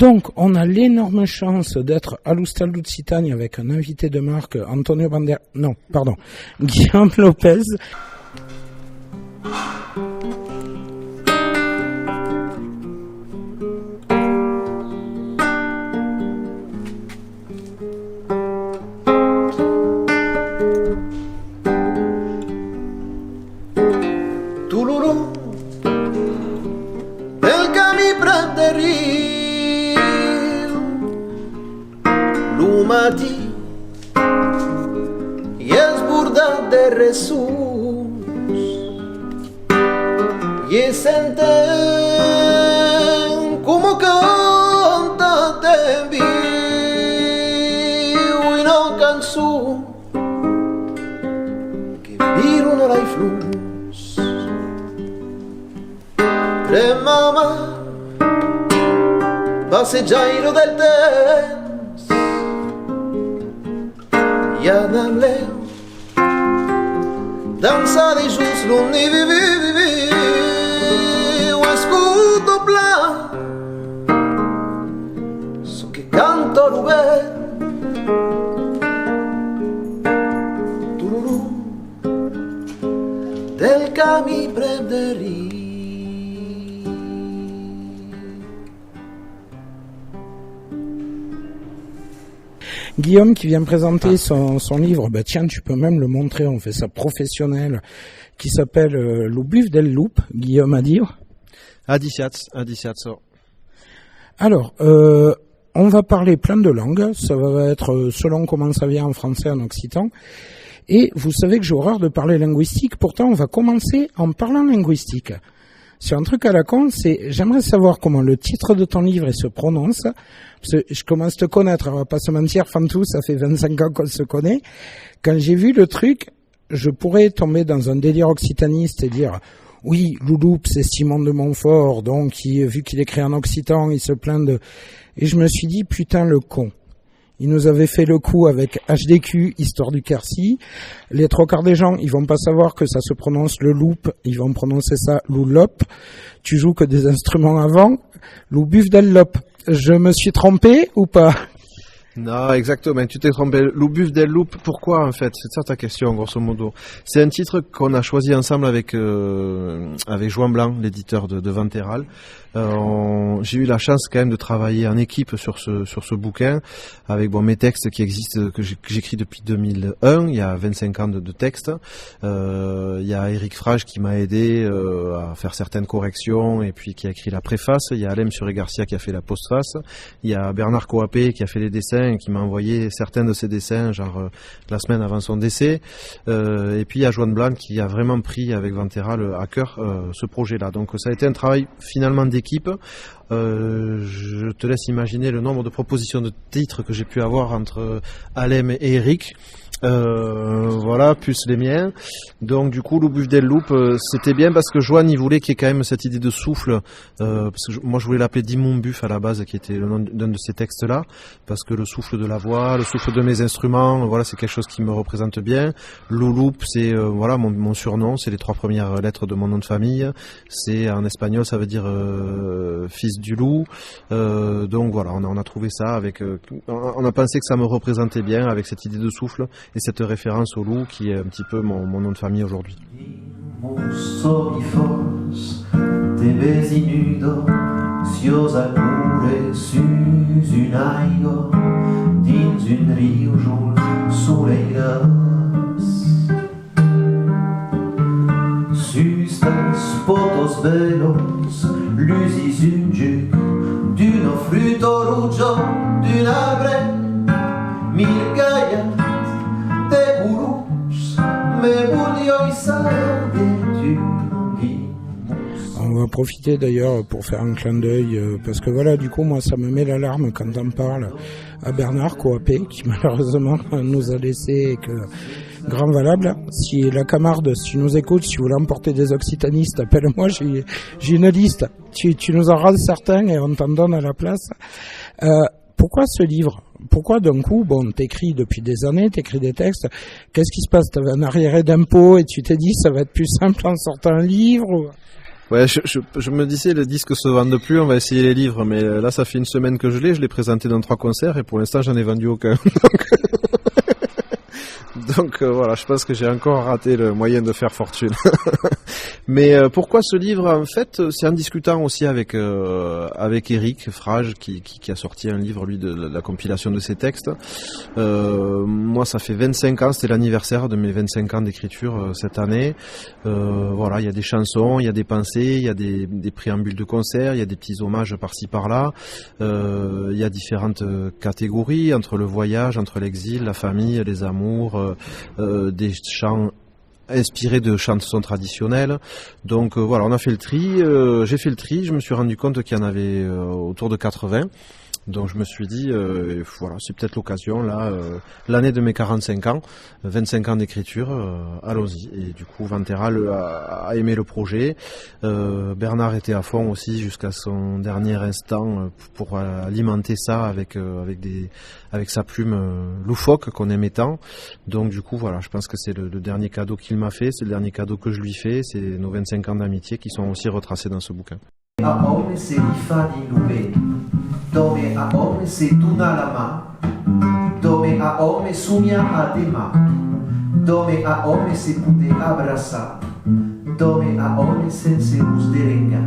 Donc, on a l'énorme chance d'être à l'Hostal Lusitania avec un invité de marque, Guillaume Lopez. Y es burda de Jesús y senten como canta te viu y no canso che virono lai flus re mamma passeggero del tempo ja nam leo danza di sus luni vivi o escudo blanc so che canto rubè tururu del cami prenderí. Guillaume qui vient présenter son livre, tiens, tu peux même le montrer, on fait ça professionnel, qui s'appelle Lo Buf del Lup, Guillaume a dire. Adiciazzo. Alors, on va parler plein de langues, ça va être selon comment ça vient en français, en occitan, et vous savez que j'ai horreur de parler linguistique, pourtant on va commencer en parlant linguistique. C'est un truc à la con, j'aimerais savoir comment le titre de ton livre se prononce, parce que je commence à te connaître, on va pas se mentir, Fantou, ça fait 25 ans qu'on se connaît. Quand j'ai vu le truc, je pourrais tomber dans un délire occitaniste et dire, oui, Louloup, c'est Simon de Montfort, donc vu qu'il écrit en occitan, il se plaint de... Et je me suis dit, putain, le con. Il nous avait fait le coup avec HDQ, Histoire du Quercy. Les trois quarts des gens, ils vont pas savoir que ça se prononce le loup, ils vont prononcer ça loulop. Tu joues que des instruments avant, Lo Buf del Lup. Je me suis trompé ou pas? Non, exactement, tu t'es trompé. Lo Buf del Lup, pourquoi en fait? C'est ça ta question, grosso modo. C'est un titre qu'on a choisi ensemble avec Joan Blanc, l'éditeur de Venteral. J'ai eu la chance quand même de travailler en équipe sur ce bouquin, avec mes textes qui existent, que j'écris depuis 2001, il y a 25 ans de textes. Il y a Eric Frage qui m'a aidé à faire certaines corrections et puis qui a écrit la préface. Il y a Alem Suré-Garcia qui a fait la postface. Il y a Bernard Coapé qui a fait les dessins et qui m'a envoyé certains de ses dessins, genre la semaine avant son décès. Et puis il y a Joan Blanc qui a vraiment pris avec Venteral à cœur ce projet-là. Donc ça a été un travail finalement d'équipe. Je te laisse imaginer le nombre de propositions de titres que j'ai pu avoir entre Alem et Eric. Voilà, plus les miens. Donc du coup, Lo Buf del Lup, c'était bien parce que Joan, il voulait qu'il y ait quand même cette idée de souffle, parce que moi je voulais l'appeler Dimon Buff à la base, qui était le nom d'un de ces textes-là, parce que le souffle de la voix, le souffle de mes instruments, voilà, c'est quelque chose qui me représente bien. Louloup, c'est voilà mon surnom, c'est les 3 premières lettres de mon nom de famille. C'est en espagnol, ça veut dire fils du loup. Donc voilà, on a trouvé ça avec, on a pensé que ça me représentait bien avec cette idée de souffle et cette référence au loup qui est un petit peu mon nom de famille aujourd'hui. On va profiter d'ailleurs pour faire un clin d'œil, parce que voilà, du coup, moi, ça me met l'alarme quand on parle à Bernard Coapé, qui malheureusement nous a laissé et que grand valable. Si la Camarde, si tu nous écoutes, si vous voulez emporter des occitanistes, appelle-moi, j'ai une liste. Tu nous en rends certains et on t'en donne à la place. Pourquoi ce livre? Pourquoi d'un coup, t'écris depuis des années, t'écris des textes, qu'est-ce qui se passe? T'avais un arriéré d'impôt et tu t'es dit ça va être plus simple en sortant un livre ou... Ouais, je me disais, les disques se vendent plus, on va essayer les livres, mais là, ça fait une semaine que je l'ai présenté dans 3 concerts, et pour l'instant, j'en ai vendu aucun. Donc voilà, je pense que j'ai encore raté le moyen de faire fortune. Mais pourquoi ce livre? En fait, c'est en discutant aussi avec Eric Frage qui a sorti un livre, lui, de la compilation de ses textes. Moi, ça fait 25 ans, c'était l'anniversaire de mes 25 ans d'écriture cette année. Voilà, il y a des chansons, il y a des pensées, il y a des préambules de concerts, il y a des petits hommages par-ci par-là. Il y a différentes catégories, entre le voyage, entre l'exil, la famille, les amours, des chants inspirés de chansons traditionnelles. Donc voilà, on a fait le tri, j'ai fait le tri, je me suis rendu compte qu'il y en avait autour de 80. Donc je me suis dit, voilà, c'est peut-être l'occasion, là, l'année de mes 45 ans, 25 ans d'écriture, allons-y. Et du coup, Venteral a aimé le projet. Bernard était à fond aussi jusqu'à son dernier instant pour alimenter ça avec sa plume loufoque qu'on aimait tant. Donc du coup, voilà, je pense que c'est le dernier cadeau qu'il m'a fait, c'est le dernier cadeau que je lui fais, c'est nos 25 ans d'amitié qui sont aussi retracés dans ce bouquin. Dove a homme se tuna la ma, dove a homme sogna a dema, dove a homme se pute abraça, dove a homme sense bus derenga.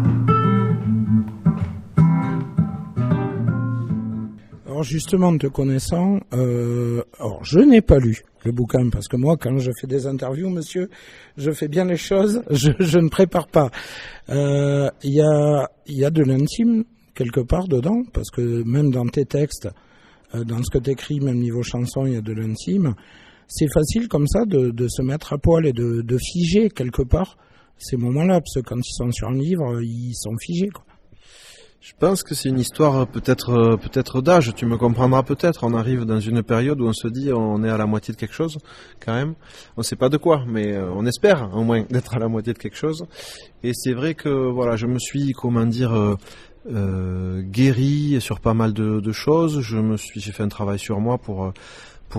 Alors justement, te connaissant, alors je n'ai pas lu le bouquin parce que moi, quand je fais des interviews, monsieur, je fais bien les choses, je ne prépare pas. Il y a de l'intime quelque part dedans, parce que même dans tes textes, dans ce que tu écris, même niveau chanson, il y a de l'intime. C'est facile comme ça de se mettre à poil et de figer quelque part ces moments-là, parce que quand ils sont sur un livre, ils sont figés, quoi. Je pense que c'est une histoire peut-être d'âge, tu me comprendras peut-être. On arrive dans une période où on se dit on est à la moitié de quelque chose, quand même. On ne sait pas de quoi, mais on espère au moins d'être à la moitié de quelque chose. Et c'est vrai que voilà, je me suis, guéri sur pas mal de choses. J'ai fait un travail sur moi pour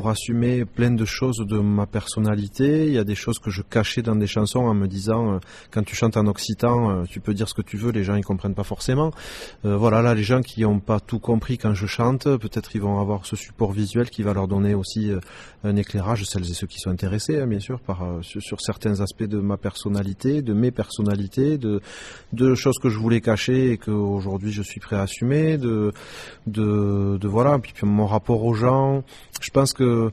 assumer plein de choses de ma personnalité. Il y a des choses que je cachais dans des chansons en me disant quand tu chantes en occitan, tu peux dire ce que tu veux, les gens ils comprennent pas forcément. Voilà, là les gens qui n'ont pas tout compris quand je chante, peut-être ils vont avoir ce support visuel qui va leur donner aussi un éclairage, celles et ceux qui sont intéressés, hein, bien sûr, sur certains aspects de ma personnalité, de mes personnalités, de choses que je voulais cacher et qu'aujourd'hui je suis prêt à assumer, de voilà, puis mon rapport aux gens. Je pense que,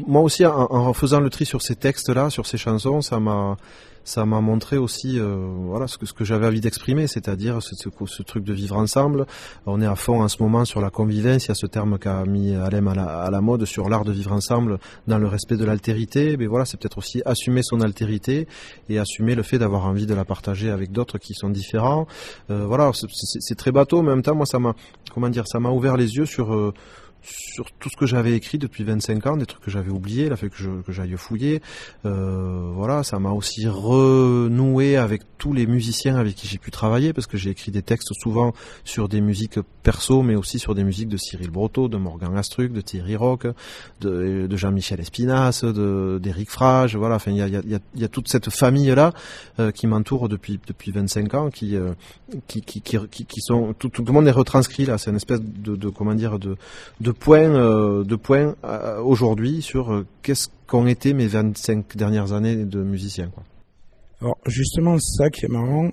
moi aussi, en faisant le tri sur ces textes-là, sur ces chansons, ça m'a montré aussi, voilà, ce que j'avais envie d'exprimer, c'est-à-dire ce truc de vivre ensemble. On est à fond en ce moment sur la convivence, il y a ce terme qu'a mis Alem à la mode sur l'art de vivre ensemble dans le respect de l'altérité. Mais voilà, c'est peut-être aussi assumer son altérité et assumer le fait d'avoir envie de la partager avec d'autres qui sont différents. Voilà, c'est très bateau, mais en même temps, moi, ça m'a ouvert les yeux sur tout ce que j'avais écrit depuis 25 ans, des trucs que j'avais oubliés, il a fait que j'aille fouiller. Voilà, ça m'a aussi renoué avec tous les musiciens avec qui j'ai pu travailler, parce que j'ai écrit des textes souvent sur des musiques perso, mais aussi sur des musiques de Cyril Brotteau, de Morgan Astruc, de Thierry Roch, de Jean-Michel Espinasse, d'Éric Frage. Voilà, enfin, il y a toute cette famille-là qui m'entoure depuis 25 ans, qui sont, tout le monde est retranscrit là. C'est une espèce de points aujourd'hui sur qu'est-ce qu'ont été mes 25 dernières années de musicien, quoi. Alors justement, c'est ça qui est marrant.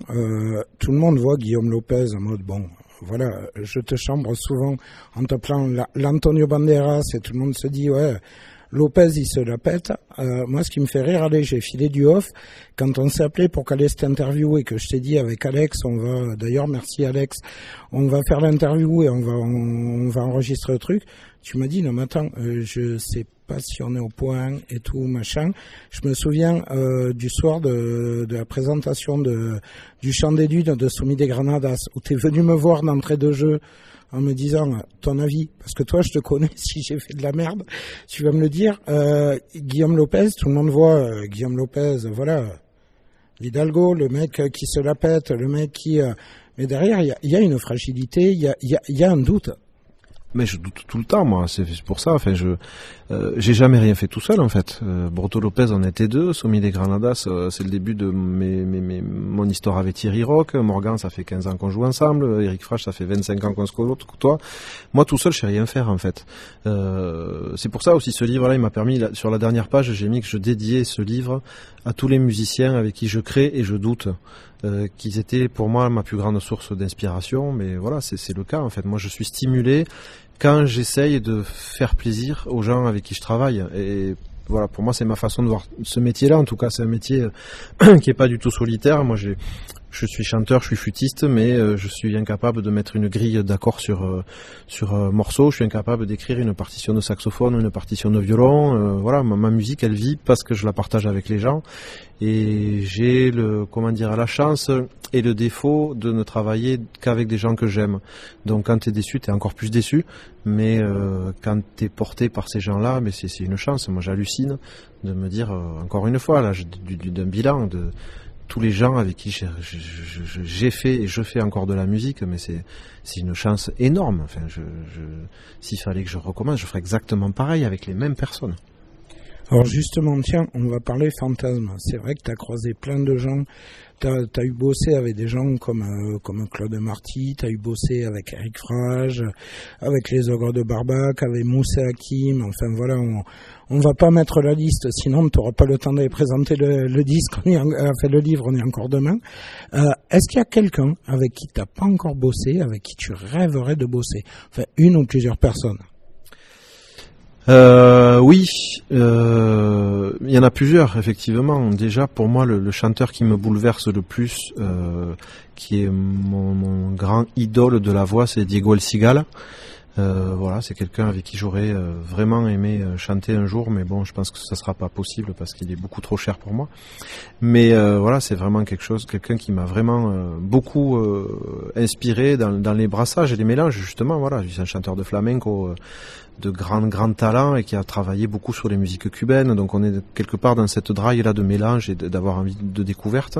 Tout le monde voit Guillaume Lopez en mode bon, voilà, je te chambre souvent en t'appelant l'Antonio Banderas et tout le monde se dit ouais, Lopez il se la pète. Moi, ce qui me fait rire, allez, j'ai filé du off quand on s'est appelé pour caler cette interview et que je t'ai dit avec Alex, d'ailleurs merci Alex, on va faire l'interview et on va enregistrer le truc. Tu m'as dit non mais attends, je sais pas si on est au point et tout machin. Je me souviens du soir de la présentation du Chant des Dunes de Soumis des Granadas où t'es venu me voir d'entrée de jeu en me disant ton avis, parce que toi je te connais, si j'ai fait de la merde, tu vas me le dire. Guillaume Lopez, tout le monde voit Guillaume Lopez, voilà, l'Hidalgo, le mec qui se la pète, le mec qui... mais derrière, il y a une fragilité, il y a un doute. Mais je doute tout le temps, moi. C'est pour ça. Enfin, j'ai jamais rien fait tout seul, en fait. Broto Lopez, on était deux. Somi des Granadas, c'est le début de mon histoire avec Thierry Rock. Morgan, ça fait 15 ans qu'on joue ensemble. Eric Frasch, ça fait 25 ans qu'on se côtoie. Moi, tout seul, je sais rien faire, en fait. C'est pour ça aussi, ce livre-là, il m'a permis, sur la dernière page, j'ai mis que je dédiais ce livre à tous les musiciens avec qui je crée et je doute. Qu'ils étaient pour moi ma plus grande source d'inspiration, mais voilà, c'est le cas en fait. Moi, je suis stimulé quand j'essaye de faire plaisir aux gens avec qui je travaille, et voilà, pour moi, c'est ma façon de voir ce métier-là. En tout cas, c'est un métier qui est pas du tout solitaire. Moi, je suis chanteur, je suis flûtiste, mais je suis incapable de mettre une grille d'accords sur un morceau. Je suis incapable d'écrire une partition de saxophone, une partition de violon. Voilà, ma musique, elle vit parce que je la partage avec les gens. Et j'ai la chance et le défaut de ne travailler qu'avec des gens que j'aime. Donc quand t'es déçu, t'es encore plus déçu. Mais quand t'es porté par ces gens-là, mais c'est une chance. Moi, j'hallucine de me dire, encore une fois, là, d'un bilan de tous les gens avec qui j'ai fait et je fais encore de la musique, mais c'est une chance énorme. Enfin, s'il fallait que je recommence, je ferais exactement pareil avec les mêmes personnes. Alors justement, tiens, on va parler fantasme. C'est vrai que tu as croisé plein de gens, tu as eu bossé avec des gens comme Claude Marty, tu as eu bossé avec Eric Frage, avec les Ogres de Barbac, avec Moussa Hakim, enfin voilà, on va pas mettre la liste, sinon tu n'auras pas le temps d'aller présenter le disque, le livre, on est encore demain. Est-ce qu'il y a quelqu'un avec qui tu n'as pas encore bossé, avec qui tu rêverais de bosser? Enfin, une ou plusieurs personnes? Oui, il y en a plusieurs, effectivement. Déjà, pour moi, le chanteur qui me bouleverse le plus, qui est mon grand idole de la voix, c'est Diego El Cigala. Voilà, c'est quelqu'un avec qui j'aurais vraiment aimé chanter un jour, mais bon, je pense que ça sera pas possible parce qu'il est beaucoup trop cher pour moi. Mais voilà, c'est vraiment quelqu'un qui m'a vraiment beaucoup inspiré dans les brassages et les mélanges, justement. Voilà, c'est un chanteur de flamenco de grand talent et qui a travaillé beaucoup sur les musiques cubaines. Donc on est quelque part dans cette draille-là de mélange et d'avoir envie de découverte.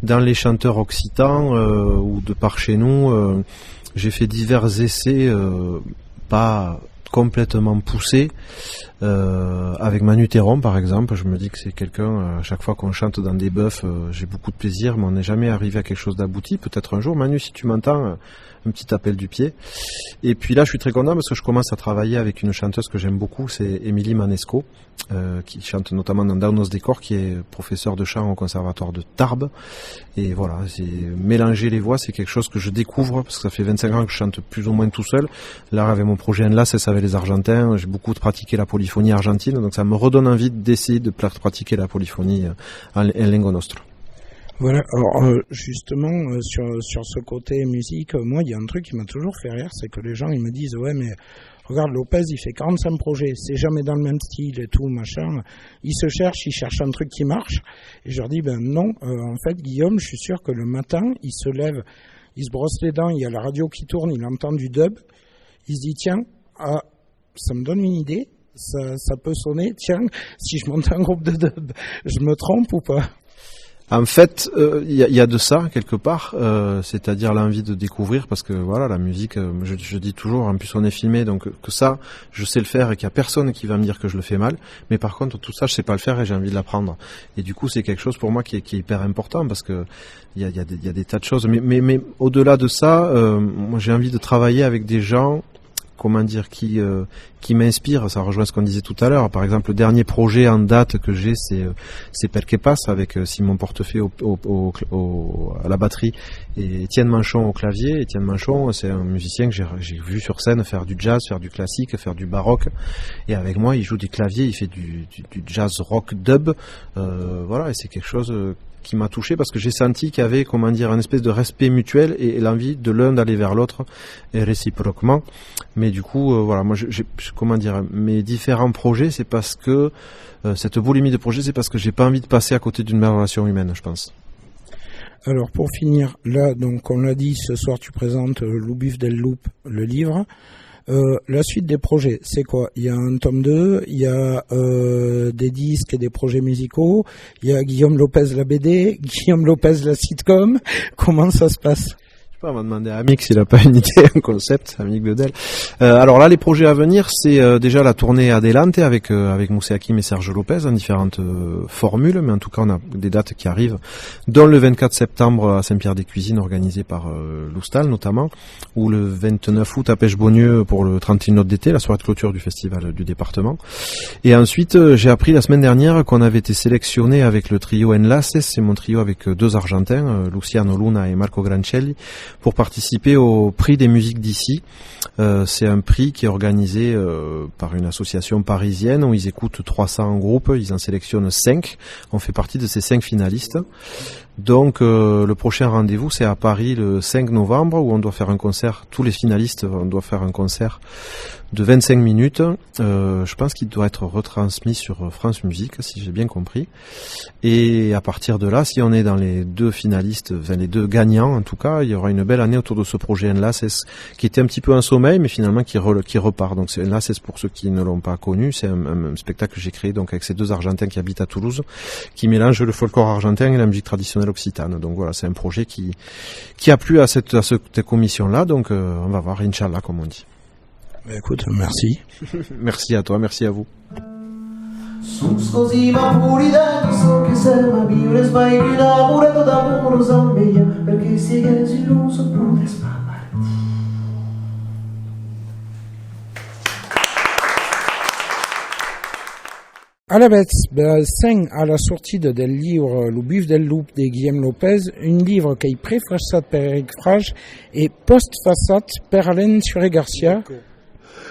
Dans les chanteurs occitans ou de par chez nous, j'ai fait divers essais pas complètement poussés avec Manu Théron par exemple. Je me dis que c'est quelqu'un, à chaque fois qu'on chante dans des bœufs, j'ai beaucoup de plaisir, mais on n'est jamais arrivé à quelque chose d'abouti. Peut-être un jour, Manu, si tu m'entends, un petit appel du pied. Et puis là, je suis très content parce que je commence à travailler avec une chanteuse que j'aime beaucoup, c'est Émilie Manesco, qui chante notamment dans Daunos Décor, qui est professeur de chant au conservatoire de Tarbes. Et voilà, c'est mélanger les voix, c'est quelque chose que je découvre parce que ça fait 25 ans que je chante plus ou moins tout seul. Là, avec mon projet Enlaces avec les Argentins, j'ai beaucoup pratiqué la polyphonie argentine, donc ça me redonne envie d'essayer de pratiquer la polyphonie en Lingo Nostro. Voilà, alors justement, sur ce côté musique, moi, il y a un truc qui m'a toujours fait rire, c'est que les gens, ils me disent, ouais, mais regarde, Lopez, il fait 45 projets, c'est jamais dans le même style et tout, machin. Il cherche un truc qui marche. Et je leur dis, ben non, en fait, Guillaume, je suis sûr que le matin, il se lève, il se brosse les dents, il y a la radio qui tourne, il entend du dub, il se dit, tiens, ça me donne une idée, ça peut sonner, tiens, si je monte un groupe de dub, je me trompe ou pas? En fait, il y a de ça quelque part, c'est-à-dire l'envie de découvrir, parce que voilà, la musique, je dis toujours, en plus on est filmé, donc que ça, je sais le faire et qu'il y a personne qui va me dire que je le fais mal. Mais par contre, tout ça, je sais pas le faire et j'ai envie de l'apprendre. Et du coup, c'est quelque chose pour moi qui est hyper important parce que il y a des tas de choses. Mais au-delà de ça, moi j'ai envie de travailler avec des gens, comment dire, qui m'inspire. Ça rejoint ce qu'on disait tout à l'heure. Par exemple, le dernier projet en date que j'ai, c'est Perquepas avec Simon Portefeuille à la batterie et Étienne Manchon au clavier. Étienne Manchon, c'est un musicien que j'ai vu sur scène faire du jazz, faire du classique, faire du baroque. Et avec moi, il joue des claviers, il fait du jazz rock dub. Voilà, et c'est quelque chose qui m'a touché parce que j'ai senti qu'il y avait, comment dire, une espèce de respect mutuel et l'envie de l'un d'aller vers l'autre et réciproquement. Mais du coup, voilà, moi, comment dire, mes différents projets, c'est parce que cette boulimie de projets, c'est parce que j'ai pas envie de passer à côté d'une belle relation humaine, je pense. Alors pour finir, là, donc on l'a dit, ce soir tu présentes Loubuf del Loup, le livre. La suite des projets, c'est quoi? Il y a un tome 2, il y a des disques et des projets musicaux, il y a Guillaume Lopez la BD, Guillaume Lopez la sitcom. Comment ça se passe? pas, on va demander à Amic s'il a pas une idée, un concept, Amic Bedel. Alors là, les projets à venir, c'est déjà la tournée Adelante avec Moussé Hakim et Serge Lopez en différentes formules, mais en tout cas, on a des dates qui arrivent, dont le 24 septembre à Saint-Pierre-des-Cuisines, organisé par Loustal notamment, ou le 29 août à Pêche-Beaunieu pour le 31 notes d'été, la soirée de clôture du festival du département. Et ensuite, j'ai appris la semaine dernière qu'on avait été sélectionné avec le trio Enlaces, c'est mon trio avec deux Argentins, Luciano Luna et Marco Grancelli, pour participer au prix des musiques d'ici. C'est un prix qui est organisé par une association parisienne où ils écoutent 300 groupes, ils en sélectionnent 5. On fait partie de ces 5 finalistes. Donc le prochain rendez-vous c'est à Paris le 5 novembre où on doit faire un concert, tous les finalistes on doit faire un concert de 25 minutes. Je pense qu'il doit être retransmis sur France Musique si j'ai bien compris. Et à partir de là, si on est dans les deux finalistes, enfin les deux gagnants en tout cas, il y aura une belle année autour de ce projet Enlaces qui était un petit peu en sommeil mais finalement qui repart. Donc c'est Enlaces pour ceux qui ne l'ont pas connu, c'est un spectacle que j'ai créé donc avec ces deux Argentins qui habitent à Toulouse, qui mélangent le folklore argentin et la musique traditionnelle occitane. Donc voilà, c'est un projet qui a plu à cette commission-là, donc on va voir, Inch'Allah, comme on dit. Écoute, merci. Merci à toi, merci à vous. Sus così ma puri denso che serva vivere sbagliata pure d'amore s'ammeglia perché si è illuso pure spamarti. À la bête, signe à la sortie del livre Le Buff del Loup de Guillaume Lopez, un livre qui est préfacé par Eric Frage et post-facé par Alain Suré-Garcia.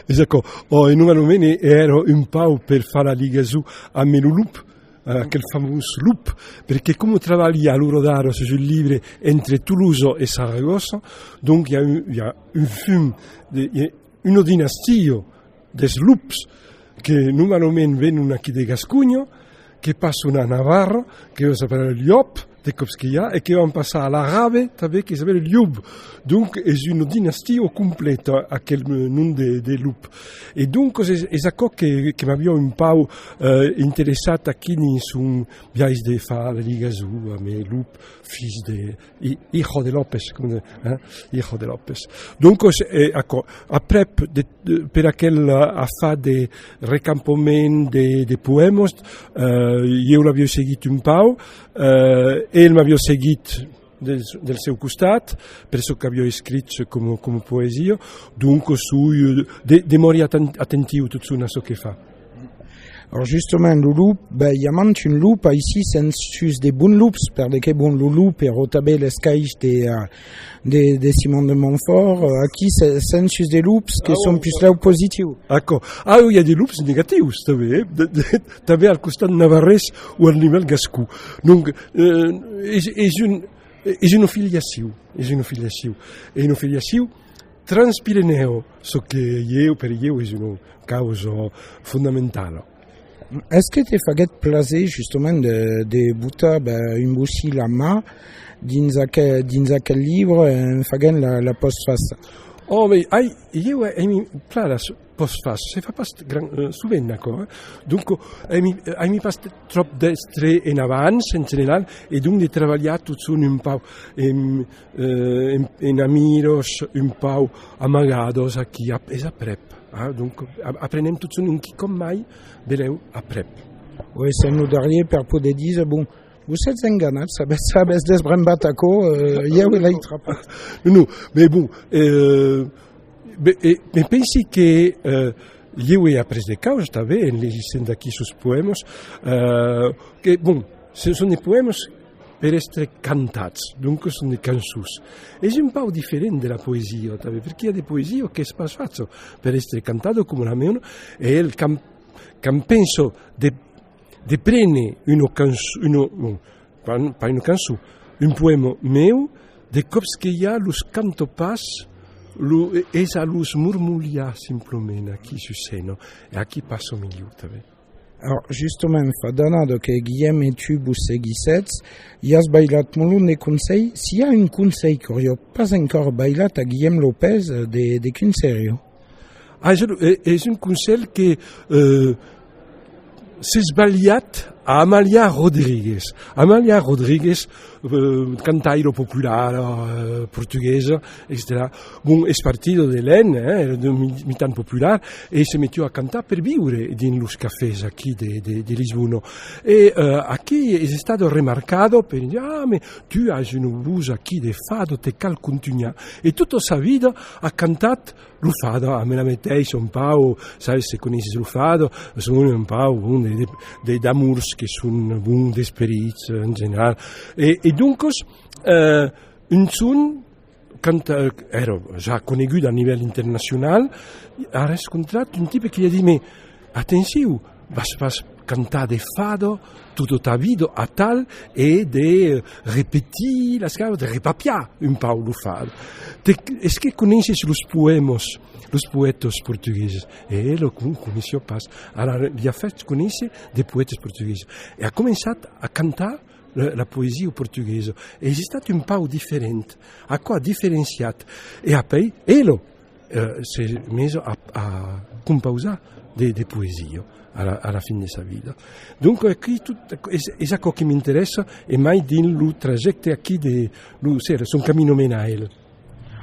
Esatto, in un momento ero un po' per fare la Liga Su a Melulup, quel famoso loop, perché come travailla l'Urodaro sul livre entre Toulouse et Saragossa, donc il y a un film, une dynastie des loops, che normalmente vengono qui de Gascugno, che passano a Navarra, che s'appelle Liop, de Kopskia, et qui vont passer à l'arabe, qui s'appelle Lioub. Donc, c'est une dynastie complète à quel nom de loup. Et donc, c'est ça que m'avait un peu intéressé à qui sont bien de faire la Liga Zu, mais loup, fils de, hijo de Lopez, hein, hijo de Lopez. Donc, après, per aquel a fait des recampements de poèmes, io l'avais seguit un peu, ell m'havia seguit del seu costat, penso que havia escrit com poesia, donc sui de mori attentiu tot a ce que fa. Alors justement, le loup, il y a même une loupe ici, c'est des bons loups, parce que bon, le loup est retabé les skies des Simon de Montfort, qui c'est des loups qui sont plus là au positif. D'accord. Ah, il y a des loups négatifs, t'avais al costat navarrès ou al niveau gascou. Donc, és una filiació, e una filiació transpireneo, ce que per io és una causa fondamentale. Est-ce que tu faguet placer justement de butar une boussi la main dins aquel livre en faguent la postface? Oh, mais io mi pla la postface, se fa pas souvent d'accord. Donc, mi pas trop d'estre en avance en general, et donc de treballar tots un pau en amiros, un pau amagados aquí, és a prep. Donc, aprenem tots un qui com mai veleu a prep. Oui, c'est nous derrière per poder dire, bon, vous êtes enganat, ça baisse des brembataco, hier ou là il trappe. Non, mais bon, mais pensi que io he après de causa, també, en llegissent d'aquí sus poemes, que, bon, ce sont des poemes per essere cantats, donc sono des cançons. És un peu diferent de la poesia, també, perché hi ha de poesia che es pas faccio per essere cantato come la mia, e il cam penso de prene pas une cançó, un poema meu, de cops que hi ha los canto pas, és a los murmuliar simplement aquí su seno, e aquí passo millor també. Alors, justement, fa donado que Guillaume et tu vous seguissets, y has bailat molt de conseils. S'il y a un conseil que n'auria pas encore bailat à Guillaume Lopez, de qu'un sérieux? És un consell que s'és baliat a Amalia Rodrigues. Amalia Rodrigues, cantaire popular portuguesa, etc. Bon, è partito de l'EN, era militant popular, e si metió a cantar per vivere in los cafés aquí de Lisbona. E aquí è stato remarcato per dire, ma tu hai una blusa aquí de fado, te cal continuar. E tutta sa vita ha cantato lo fado, a me la metteis un po', sai se conosci lo fado, sono un po' dei d'amours che sono buoni, dei spirits in generale. E dunque, un son, ero già conosciuto a livello internazionale, ha riscontrato un tipo che gli ha detto, attenzione, vas cantare de fado tutta ta vita a tal e de ripetere la scala, de ripapiare un po' lo fado. Est-ce que conosci los poetas portugueses? E lo conosci pas. Allora, gli ha fatto conoscere dei poeti portoghesi e ha cominciato a cantare la poesia portoghese. E è stato un po' differente, ha qua differenziato. E poi si è messo a composare delle poesie alla fine della sua vita. Dunque, qui è ciò che mi interessa e mai di lo tragitto qui son cammino menale.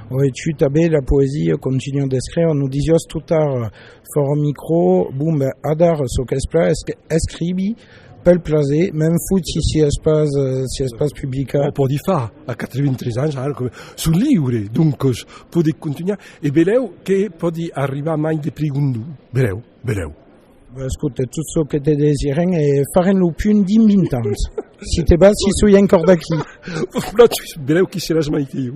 Oui, tu t'avais la poésie, continue d'écrire. Nous disions tout à l'heure, fort micro, boum, adar, so qu'espla, escribi, pel plaisir, même foot si espace publica. On peut dire ça, à 93 ans, sul livre, dunque, può continuare. E beleu che può arrivare mai di pregundu. Beleu. Écoute, tout ce que tu désires et faire une lupune d'imminence. Si t'es bas, si soyez encore d'acquis. Beleu qui se la smaiteu.